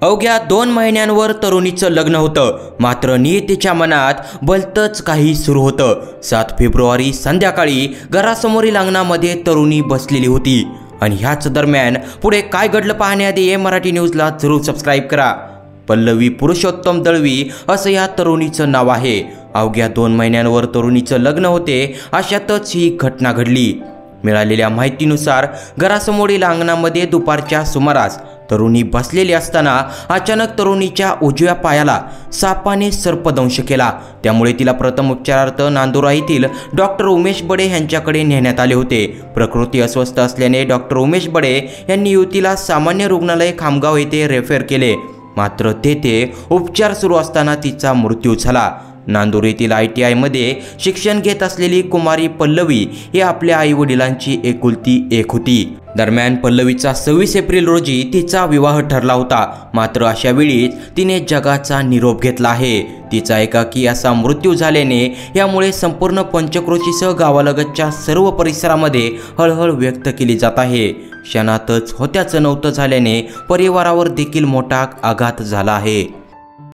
अवघ्या 2 महिन्यांवर तरुणीचं लग्न होतं, मात्र नियतीच्या मनात भलतंच काही सुरू होतं। 7 फेब्रुवारी संध्याकाळी घरासमोरील अंगणामध्ये तरुणी बसलेली होती आणि ह्याच दरम्यान पुढे काय घडलं पाहण्याआधी ए मराठी न्यूजला जरूर सबस्क्राईब करा। पल्लवी पुरुषोत्तम दळवी असं या तरुणीचं नाव आहे। अवघ्या 2 महिन्यांवर तरुणीचं लग्न होते, अशातच ही घटना घडली। मिळालेल्या माहितीनुसार घरासमोरील अंगणामध्ये दुपारच्या सुमारास तरुणी बसलेली असताना अचानक तरुणीच्या उजव्या पायाला सापाने सर्पदंश केला। त्यामुळे तिला प्रथम उपचारार्थ नांदुरा येथील डॉक्टर उमेश बडे यांच्याकडे नेण्यात आले होते। प्रकृती अस्वस्थ असल्याने डॉक्टर उमेश बडे यांनी युवतीला सामान्य रुग्णालय खामगाव येथे रेफर केले, मात्र तेथे उपचार सुरू असताना तिचा मृत्यू झाला। नांदूर येथील ITI मध्ये शिक्षण घेत असलेली कुमारी पल्लवी ही आपल्या आई वडिलांची एकुलती एक होती। दरम्यान पल्लवीचा 26 एप्रिल रोजी तिचा विवाह ठरला होता, मात्र अशा वेळीच तिने जगाचा निरोप घेतला आहे। तिचा एकाकी असा मृत्यू झाल्याने यामुळे संपूर्ण पंचक्रोशीसह गावालगतच्या सर्व परिसरामध्ये हळहळ व्यक्त केली जात आहे। क्षणातच होत्याचं नव्हतं झाल्याने परिवारावर देखील मोठा आघात झाला आहे।